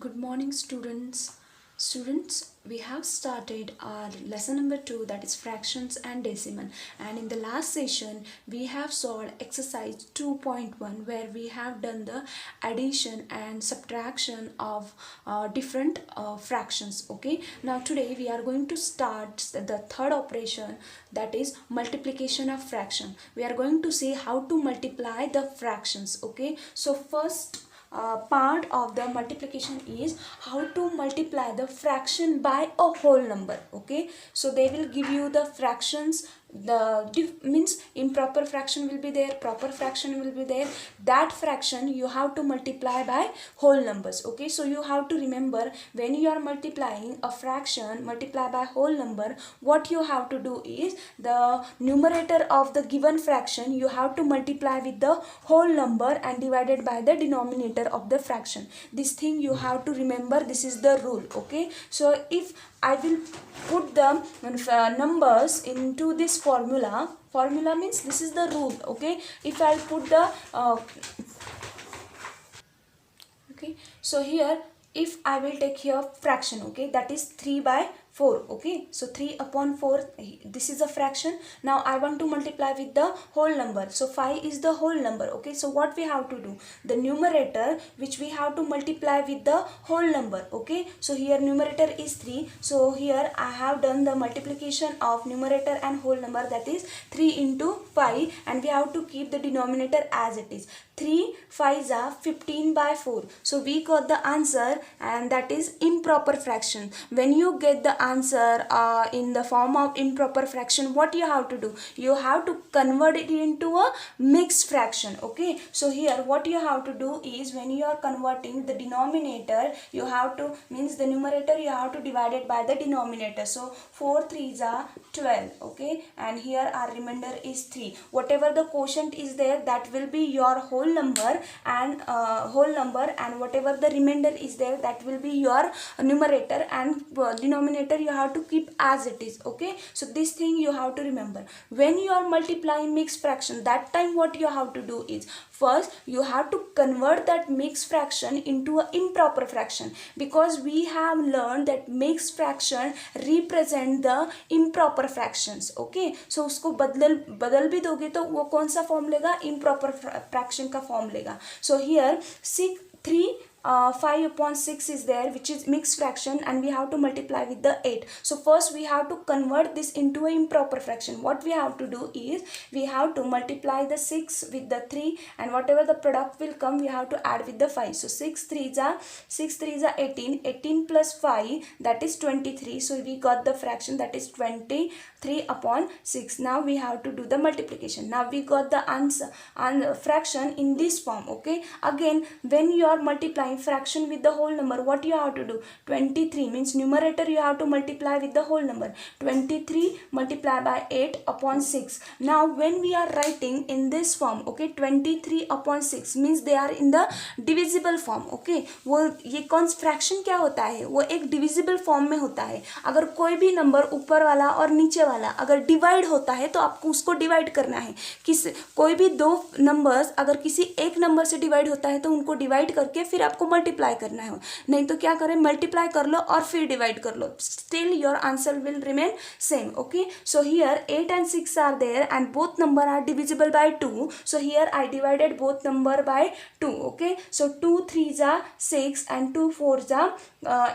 Good morning, students. Students, we have started our lesson number 2, that is fractions and decimal. And in the last session, we have solved exercise 2.1 where we have done the addition and subtraction of different fractions. Okay. Now today we are going to start the third operation, that is multiplication of fraction. We are going to see how to multiply the fractions. Okay. So first part of the multiplication is how to multiply the fraction by a whole number. Okay, so they will give you the fractions, means improper fraction will be there, proper fraction will be there. That fraction you have to multiply by whole numbers. Okay, so you have to remember, when you are multiplying a fraction multiply by whole number, what you have to do is the numerator of the given fraction you have to multiply with the whole number and divided by the denominator of the fraction. This thing you have to remember, this is the rule. Okay, so if I will put the numbers into this formula means this is the rule. Okay, if I put the okay, so here if I will take here fraction, okay, that is 3 by 4. Okay, so 3 upon 4, this is a fraction. Now I want to multiply with the whole number, so 5 is the whole number. Okay, so what we have to do, the numerator which we have to multiply with the whole number. Okay, so here numerator is 3, so here I have done the multiplication of numerator and whole number, that is 3 into 5, and we have to keep the denominator as it is. 3 5s are 15 by 4, so we got the answer, and that is improper fraction. When you get the answer in the form of improper fraction, what you have to do, you have to convert it into a mixed fraction. Okay, so here what you have to do is, when you are converting the denominator, you have to, means the numerator you have to divide it by the denominator. So 4 3s are 12. Okay, and here our remainder is 3. Whatever the quotient is there, that will be your whole number, and whatever the remainder is there, that will be your numerator, and denominator you have to keep as it is. Okay, so this thing you have to remember. When you are multiplying mixed fraction, that time what you have to do is, first you have to convert that mixed fraction into an improper fraction, because we have learned that mixed fraction represent the improper fractions. Okay, so उसको बदल भी दोगे तो वो कौन सा form लेगा, improper fraction का फॉर्म लेगा. So here 5 upon 6 is there, which is mixed fraction, and we have to multiply with the 8. So first we have to convert this into an improper fraction. What we have to do is, we have to multiply the 6 with the 3, and whatever the product will come, we have to add with the 5. So 6 3s are 18. 18 plus 5, that is 23. So we got the fraction, that is 23 upon 6. Now we have to do the multiplication. Now we got the answer and fraction in this form. Okay, again when you are multiplying fraction with the whole number, what you have to do, 23 means numerator you have to multiply with the whole number. 23 multiply by 8 upon 6. Now when we are writing in this form, okay, 23 upon 6 means they are in the divisible form. Okay, वो ये कौन fraction क्या होता है, वो एक divisible form में होता है. अगर कोई भी नंबर ऊपर वाला और नीचे वाला अगर डिवाइड होता है, तो आपको उसको डिवाइड करना है. कोई भी दो नंबर्स अगर किसी एक नंबर से डिवाइड होता है, तो उनको डिवाइड करके फिर आपको मल्टीप्लाई करना है. नहीं तो क्या करें, मल्टीप्लाई कर लो और फिर डिवाइड कर लो, still your answer will remain same. Okay, so here 8 and 6 are there, and both number are divisible by 2. So here I divided both number by 2. Okay, so 2 3s are 6 and 2 4s are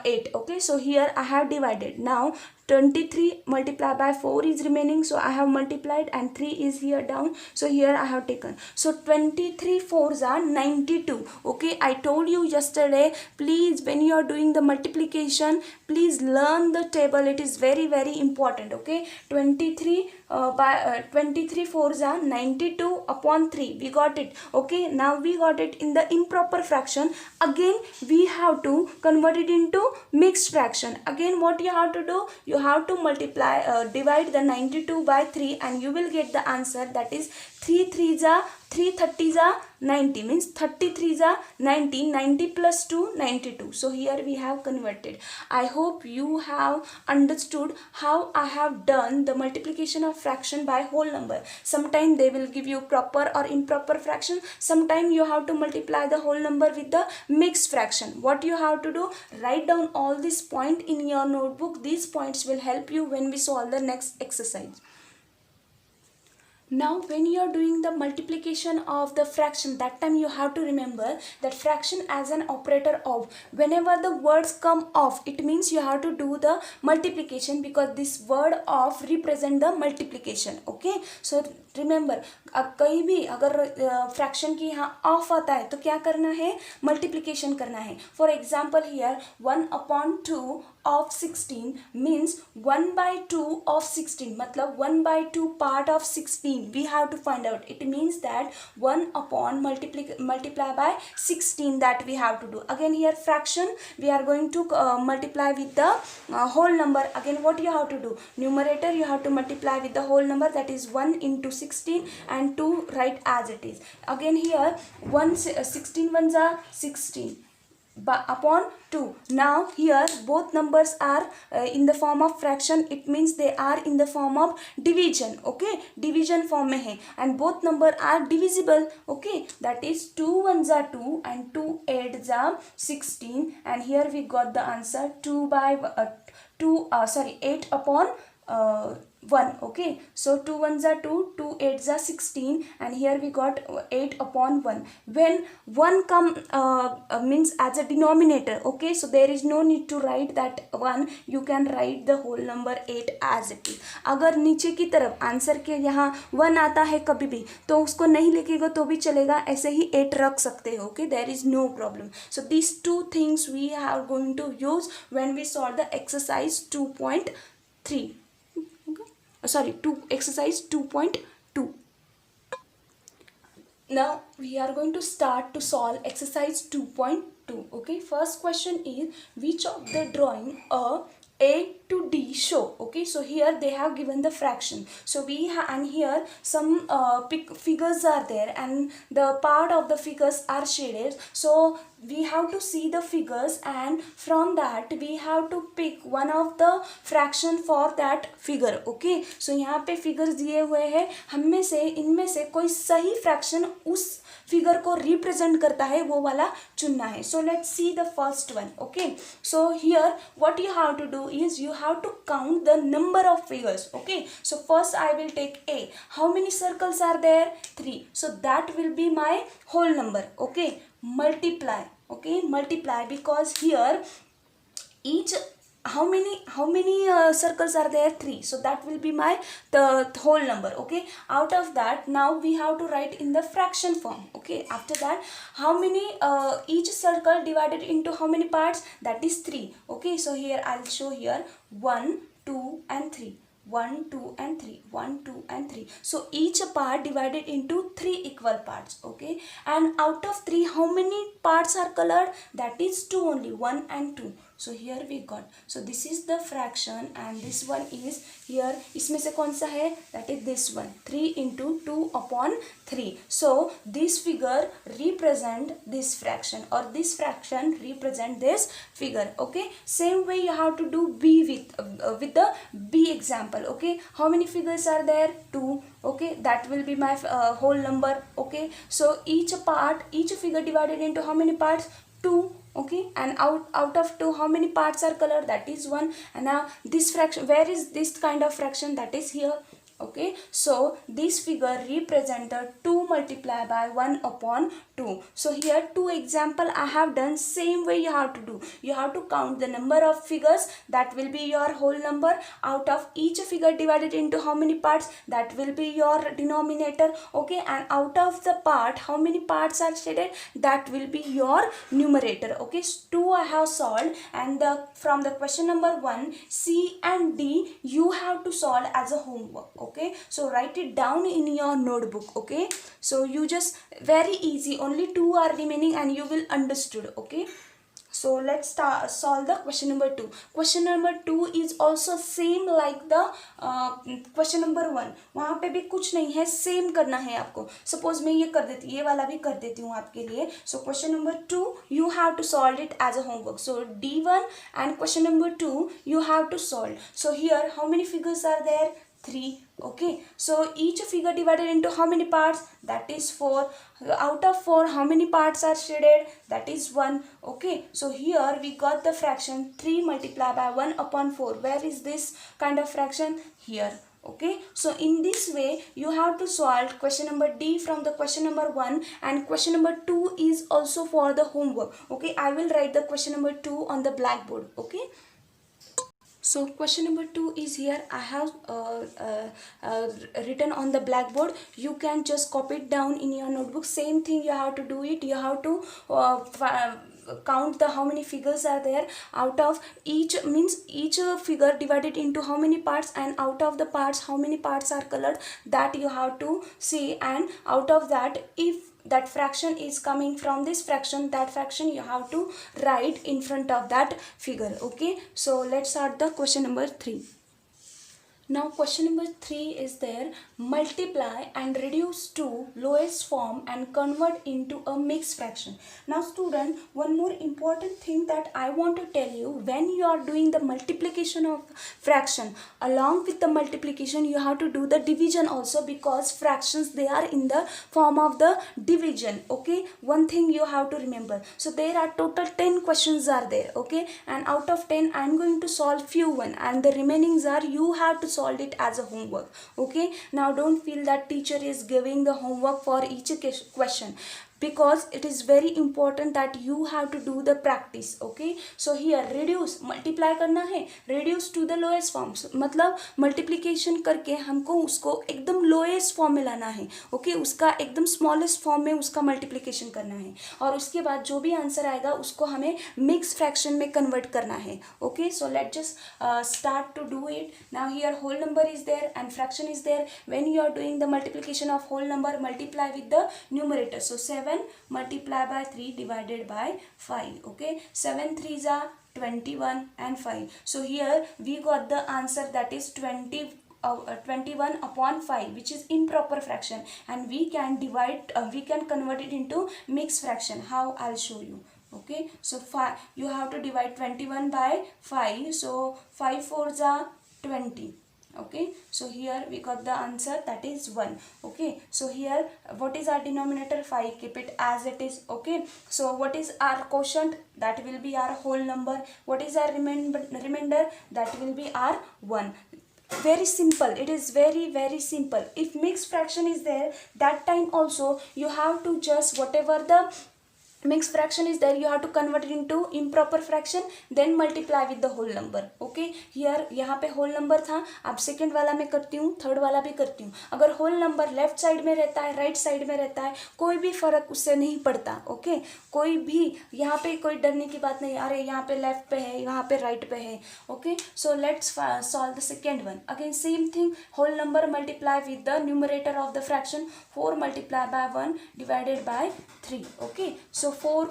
8. Okay, so here I have divided. Now 23 multiplied by 4 is remaining, so I have multiplied, and 3 is here down, so here I have taken. So 23 4s are 92. Okay, I told you yesterday, please when you are doing the multiplication, please learn the table, it is very very important. Okay, 23 4s are 92 upon 3, we got it. Okay, now we got it in the improper fraction. Again we have to convert it into mixed fraction. Again what you have to do, you have to divide the 92 by 3, and you will get the answer, that is 3 3 330 90 means 33 90, 90 plus 2 92. So here we have converted. I hope you have understood how I have done the multiplication of fraction by whole number. Sometimes they will give you proper or improper fraction. Sometimes you have to multiply the whole number with the mixed fraction. What you have to do, write down all these points in your notebook. These points will help you when we solve the next exercise. Now when you are doing the multiplication of the fraction, that time you have to remember that fraction as an operator of. Whenever the words come of, it means you have to do the multiplication, because this word of represent the multiplication. Okay, so remember, अब कहीं भी अगर fraction की यहाँ of आता है तो क्या करना है, मल्टीप्लिकेशन करना है. For example here 1/2 of 16 means 1/2 of 16, मतलब 1/2 part of 16 we have to find out. It means that 1 upon multiply by 16 that we have to do. Again here fraction we are going to multiply with the whole number. Again what you have to do, numerator you have to multiply with the whole number, that is 1 into 16 and 2 write as it is. Again here 16 ones are 16 upon 2. Now here both numbers are in the form of fraction. It means they are in the form of division. Okay, division form में है and both number are divisible. Okay, that is 2 ones are 2 and 2 8s are 16, and here we got the answer 8 upon 1. Okay, so 2 ones are 2, 2 8s are 16, and here we got 8 upon 1. When 1 come means as a denominator, okay, so there is no need to write that 1, you can write the whole number 8 as it is. अगर नीचे की तरफ answer के यहाँ 1 आता है कभी भी तो उसको नहीं लिखेगा तो भी चलेगा, ऐसे ही 8 रख सकते हो. Okay, there is no problem. So these two things we are going to use when we solve the exercise 2.3. Exercise 2.2. Now we are going to start to solve exercise 2.2. Okay, first question is, which of the drawing A to D show? Okay, so here they have given the fraction. So we have, and here some figures are there and the part of the figures are shaded. So we have to see the figures and from that we have to pick one of the fraction for that figure. Okay, so यहाँ पे figures दिए हुए हैं, हम में से इनमें से कोई सही fraction उस फिगर को रिप्रेजेंट करता है वो वाला चुनना है. So let's see the first one. Okay, so here what you have to do is you have to count the number of figures. Okay, so first I will take A. How many circles are there? 3. So that will be my whole number. Okay, multiply. Okay, multiply, because here each how many circles are there? 3. So that will be my the whole number. Okay, out of that now we have to write in the fraction form. Okay, after that how many each circle divided into how many parts? That is 3. Okay, so here I'll show here 1 2 and 3, 1 2 and 3, 1 2 and 3. So each part divided into 3 equal parts. Okay, and out of 3 how many parts are colored? That is 2 only, 1 and 2. So here we got, so this is the fraction and this one is here, इसमें से कौन सा है? That is this one, 3 into 2 upon 3. So this figure represent this fraction or this fraction represent this figure. Okay, same way you have to do B with the B example. Okay, how many figures are there? 2. Okay, that will be my whole number. Okay, so each figure divided into how many parts? 2. Okay, and out of 2 how many parts are colored? That is 1. And now this fraction, where is this kind of fraction? That is here. Okay, so this figure represented 2 multiplied by 1 upon 2. So here 2 example I have done. Same way you have to do, you have to count the number of figures, that will be your whole number. Out of each figure divided into how many parts? That will be your denominator. Okay, and out of the part how many parts are shaded? That will be your numerator. Okay, so 2 I have solved, and from the question number 1, C and D you have to solve as a homework. Okay, so write it down in your notebook. Okay, so you just very easy, only 2 are remaining and you will understood. Okay, So let's start solve the question number 2. Question number 2 is also same like the question number 1. वहाँ पे भी कुछ नहीं है, same करना है आपको. Suppose मैं ये कर देती, ये वाला भी कर देती हूँ आपके लिए. So question number 2 you have to solve it as a homework. So D1 and question number 2 you have to solve. So here how many figures are there? 3. Okay, so each figure divided into how many parts? That is 4. Out of 4 how many parts are shaded? That is 1. Okay, so here we got the fraction 3 multiplied by 1 upon 4. Where is this kind of fraction? Here. Okay, so in this way you have to solve question number D from the question number 1, and question number 2 is also for the homework. Okay, I will write the question number 2 on the blackboard. Okay, so question number 2 is here. I have written on the blackboard. You can just copy it down in your notebook. Same thing you have to do it. You have to count the how many figures are there. Out of each means each figure divided into how many parts, and out of the parts how many parts are colored, that you have to see. And out of that, if that fraction is coming from this fraction, that fraction you have to write in front of that figure. Okay, so let's start the question number 3. Now question number 3 is there, multiply and reduce to lowest form and convert into a mixed fraction. Now student, one more important thing that I want to tell you, when you are doing the multiplication of fraction, along with the multiplication you have to do the division also, because fractions they are in the form of the division. Okay, one thing you have to remember. So there are total 10 questions are there. Okay, and out of 10 I am going to solve few one, and the remainings are you have to solve it as a homework. Okay, now don't feel that teacher is giving the homework for each question, because it is very important that you have to do the practice. Okay, so here reduce, multiply करना है, reduce to the lowest form, मतलब multiplication करके हमको उसको एकदम lowest form में लाना है. Okay, उसका एकदम smallest form में उसका multiplication करना है, और उसके बाद जो भी आंसर आएगा उसको हमें mixed fraction में convert करना है. Okay, so let's just start to do it. Now here whole number is there and fraction is there. When you are doing the multiplication of whole number, multiply with the numerator. So 7 multiply by 3 divided by 5. Okay, 7 3s are 21 and 5. So here we got the answer, that is 21 upon 5, which is improper fraction, and we can divide, we can convert it into mixed fraction. How? I'll show you. Okay, so 5, you have to divide 21 by 5. So 5 4s are 20. Okay, so here we got the answer, that is 1. Okay, so here what is our denominator? 5. Keep it as it is. Okay, so what is our quotient? That will be our whole number. What is our remainder? That will be our 1. Very simple. It is very simple. If mixed fraction is there, that time also you have to just whatever the mixed fraction is there, you have to convert it into improper fraction, then multiply with the whole number. Okay, here यहाँ पे whole number था, अब second वाला मैं करती हूँ, third वाला भी करती हूँ. अगर whole number left side में रहता है, right side में रहता है, कोई भी फर्क उससे नहीं पड़ता. Okay, कोई भी यहाँ पे कोई डरने की बात नहीं, अरे यहाँ पे left पे है, यहाँ पे right पे है. Okay, so let's solve the second one. Again same thing, whole number multiply with the numerator of the fraction. 4 multiply by 1 divided by 3. Okay, so 4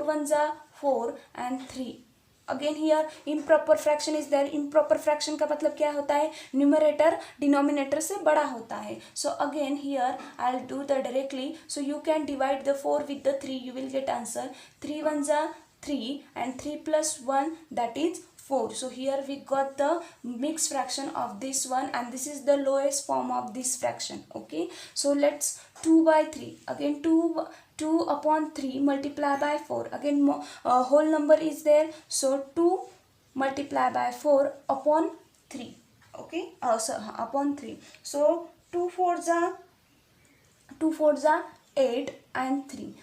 ones are 4 and 3. Again here improper fraction is there. Improper fraction का मतलब क्या होता है? Numerator denominator से बड़ा होता है. So again here I'll do the directly. So you can divide the 4 with the 3. You will get answer. 3 ones are 3 and 3 plus 1, that is 4. So here we got the mixed fraction of this one, and this is the lowest form of this fraction. Okay, so let's 2 by 3. Again 2 upon 3 multiply by 4. Again whole number is there, so 2 multiply by 4 upon 3. Okay, so upon 3. So 2 4s are 8 and 3.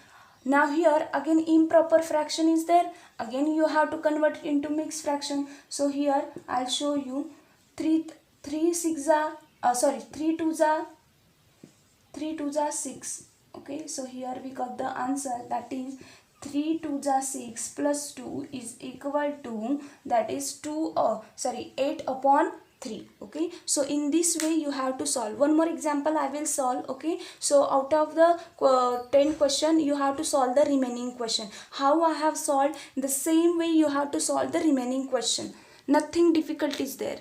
Now here again improper fraction is there. Again you have to convert it into mixed fraction. So here I'll show you. 3 2s are 6. Okay, so here we got the answer, that is 3 2s are 6 plus 2 is equal to, that is 8 upon 3. Okay, so in this way you have to solve. One more example I will solve. Okay, so out of the 10 question you have to solve the remaining question. How I have solved, the same way you have to solve the remaining question. Nothing difficult is there.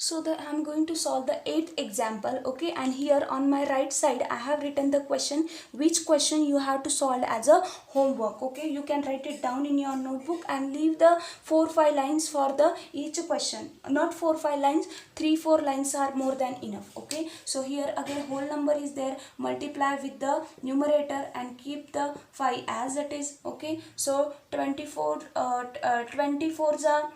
So I'm going to solve the 8th example. Okay, and here on my right side I have written the question, which question you have to solve as a homework. Okay, you can write it down in your notebook and leave the 4-5 lines for the each question. Not 4-5 lines, 3-4 lines are more than enough. Okay, so here again whole number is there, multiply with the numerator and keep the 5 as it is. Okay, so 24 24s are,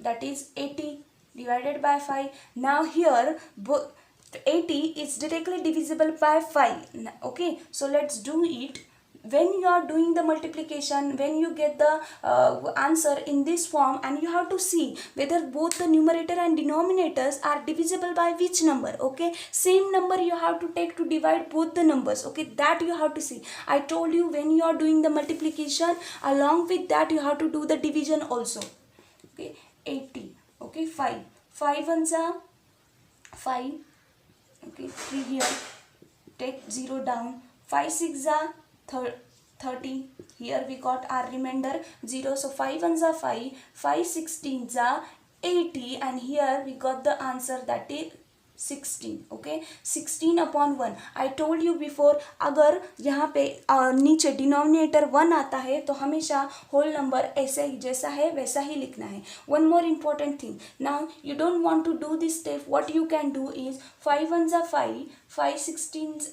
that is 80, divided by 5. Now here 80 is directly divisible by 5. Okay, so let's do it. When you are doing the multiplication, when you get the answer in this form, and you have to see whether both the numerator and denominators are divisible by which number. Okay, same number you have to take to divide both the numbers. Okay, that you have to see. I told you, when you are doing the multiplication, along with that you have to do the division also. Okay, 80. Okay, 5 ones are 5. Okay, 3 here, take 0 down. 5 6 are 30. Here we got our remainder 0, so 5 ones are 5, 5 16s are 80, and here we got the answer, that is 16. Okay, 16 upon 1. I told you before, अगर यहाँ पे नीचे denominator 1 आता है तो हमेशा whole number ऐसे ही, जैसा है वैसा ही लिखना है. One more important thing, now you don't want to do this step, what you can do is 5 ones are 5, 5 16s,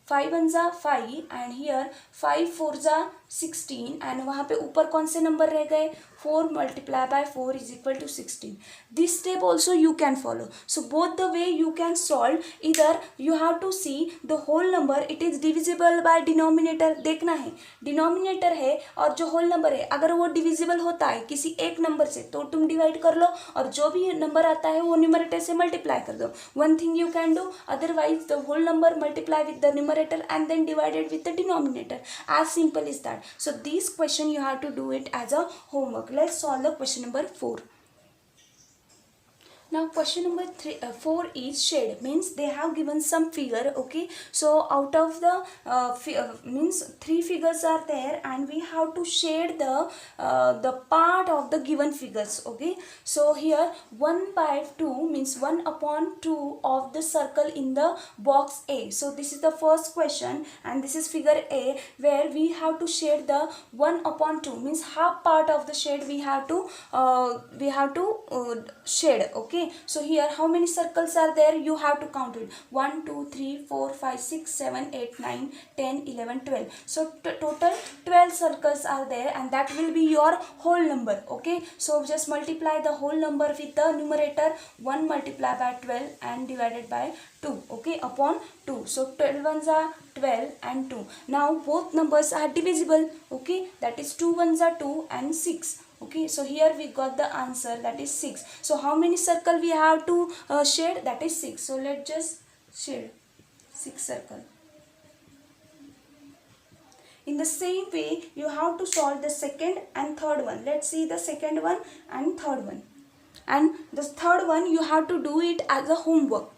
5 ones are 5, and here 5 4s are 16, and वहाँ पे ऊपर कौन से नंबर रह गए, 4 multiplied by 4 is equal to 16. This step also you can follow. So both the way you can solve, either you have to see the whole number, it is divisible by denominator. देखना है denominator है और जो whole number है, अगर वो divisible होता है किसी एक नंबर से तो तुम डिवाइड कर लो, और जो भी नंबर आता है वो न्यूमरेटर से मल्टीप्लाई कर दो. One thing you can do, otherwise the whole number multiply with the numerator and then divided with the denominator. As simple as that. So this question you have to do it as a homework. Let's solve the question number 4. Now question number 4 is shade, means they have given some figure. Okay, so out of the means 3 figures are there, and we have to shade the part of the given figures. Okay, so here 1 by 2 means 1 upon 2 of the circle in the box A. So this is the first question, and this is figure A, where we have to shade the 1 upon 2, means half part of the shade we have to shade. Okay, so here how many circles are there, you have to count it. 1 2 3 4 5 6 7 8 9 10 11 12. So total 12 circles are there, and that will be your whole number. Okay, so just multiply the whole number with the numerator, 1 multiplied by 12 and divided by 2. Okay, upon 2. So 12 ones are 12 and 2. Now both numbers are divisible. Okay, that is 2 ones are 2 and 6. Okay, so here we got the answer, that is 6. So how many circle we have to shade, that is 6. So let's just shade 6 circle. In the same way you have to solve the second and third one. Let's see the second one and third one. And the third one you have to do it as a homework.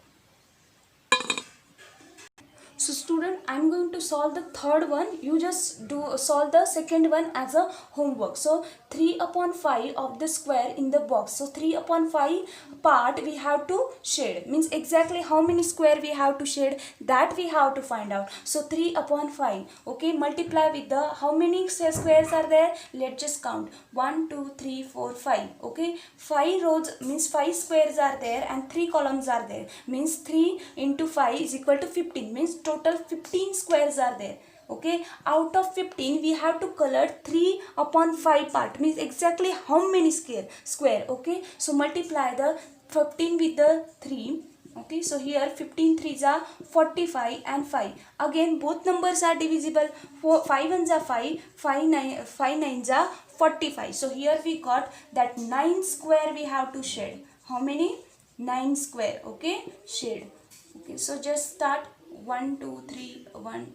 So student, I'm going to solve the third one. You just solve the second one as a homework. So 3 upon 5 of the square in the box. So 3 upon 5 part we have to shade. Means exactly how many square we have to shade, that we have to find out. So 3 upon 5. Okay, multiply with the, how many squares are there? Let's just count. 1 2 3 4 5. Okay, 5 rows means 5 squares are there, and 3 columns are there. Means 3 into 5 is equal to 15. Means total 15 squares are there. Okay, out of 15 we have to color 3 upon 5 part, means exactly how many square. Okay, so multiply the 15 with the 3. Okay, so here 15 3s are 45 and 5. Again both numbers are divisible. 5 ones are 5, 5 9s are 45. So here we got that 9 square we have to shade. How many? 9 square. Okay, shade. Okay, so just start. 1 2 3 1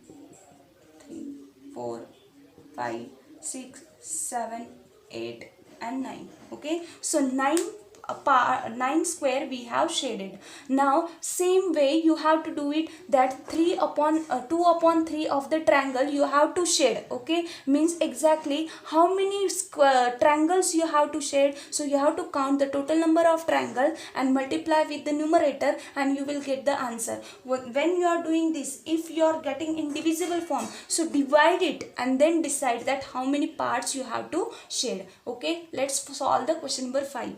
3 4 5 6 7 8 and 9. Okay, so 9 9 square we have shaded. Now same way you have to do it, that 2 upon 3 of the triangle you have to shade. Okay, means exactly how many triangles you have to shade. So you have to count the total number of triangle and multiply with the numerator, and you will get the answer. When you are doing this, if you are getting indivisible form, so divide it and then decide that how many parts you have to shade. Okay, let's solve the question number 5.